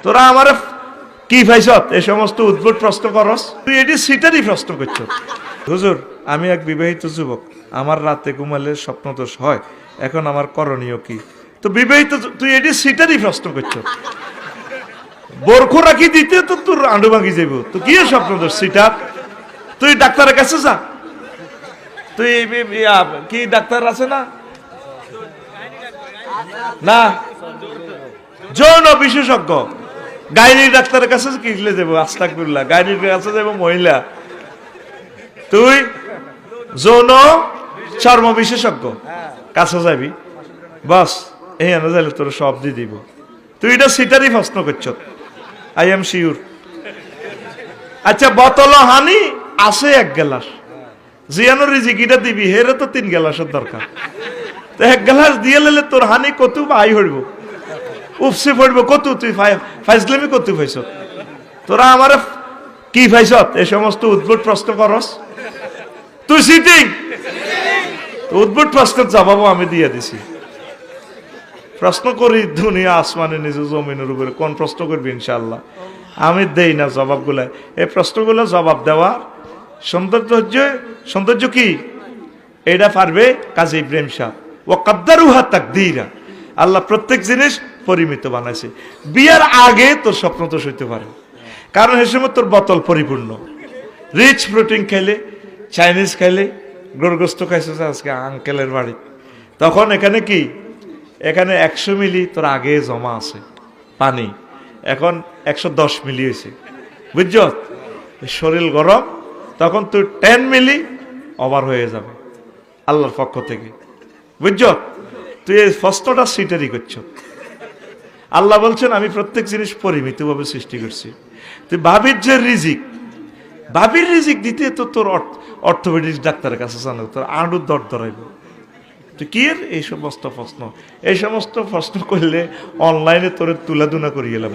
তোরা আমার কি পাইছ এই সমস্ত উদ্ভট প্রশ্ন করস, তুই এটি সিটারই প্রশ্ন করছ। হুজুর, আমি এক বিবাহিত যুবক, আমার রাতে ঘুমালে স্বপ্নদোষ হয়, এখন আমার করণীয় কি? তো বিবাহিত তুই এটি সিটারই প্রশ্ন করছ। বরখো রাখি দিতে তো তোর আন্ডু ভাঙি যাইব, তো কি স্বপ্নদোষ সিটার? তুই ডাক্তারের কাছে যা, তুই কি ডাক্তার আছে না না যৌন বিশেষজ্ঞ গাইনি ডাক্তারের কাছে কিনলে যাবো, আস্তাগফিরুল্লাহ, গাইনির কাছে যাবো মহিলা, তুই যৌন চর্ম বিশেষজ্ঞ কাছে যাবি, বাস এই আনা যাইলে তোর সব দিয়ে দিব। তুই এটা সিটারই প্রশ্ন করছ, আই এম শিওর। আচ্ছা, বোতল হানি আছে 1 গ্লাস, জিয়ানোর রিজিকিটা দিবি, হেরে তো 3 গ্লাসের দরকার। তো 1 গ্লাস দিয়ে লেলে তোর হানি কত আই হইব, উপসে পড়ব কত, তুই ফাইজলামি কত পাইছ? তোরা আমার কি পাইছ এই সমস্ত উদ্ভট প্রশ্ন করস, তুই সিটিং। উদ্ভট প্রশ্নের জবাবও আমি দিয়ে দিছি। প্রশ্ন করি দুনিয়া আসমানে নিজে জমিনের উপরে, কোন প্রশ্ন করবি? ইনশাল্লাহ আমি দেই না জবাবগুলা। এই প্রশ্নগুলো জবাব দেওয়ার সৌন্দর্য কি এটা পারবে কাজী ইব্রাহিম সাহেব। ও কাদ্দারুহা তাকদীরা, আল্লাহ প্রত্যেক জিনিস পরিমিত বানাইছে। বিয়ার আগে তোর স্বপ্ন তো সইতে পারে, কারণ সে সময় তোর বোতল পরিপূর্ণ, রিচ প্রোটিন খাইলে, চাইনিজ খাইলে, গরুগোস্ত খাইছে আজকে আঙ্কেলের বাড়ি, তখন এখানে কি, এখানে 100 মিলি তোর আগে জমা আছে পানি, এখন 110 মিলি হয়েছে, বুঝছ? শরীর গরম, তখন তুই 10 মিলি ওভার হয়ে যাবে আল্লাহর পক্ষ থেকে, বুঝছ? তুই এই প্রশ্নটা সিটারি করছ। আল্লাহ বলছেন আমি প্রত্যেক জিনিস পরিমিতভাবে সৃষ্টি করছি। তুই ভাবির যে রিজিক, ভাবির রিজিক দিতে তো তোর অর্থোপেডিক্স ডাক্তারের কাছে জানো, তোর আঁড়ুর দর ধরাইব। তুই কি এই সমস্ত প্রশ্ন করলে অনলাইনে তোর তুলাধুনা করিয়ে এলাম।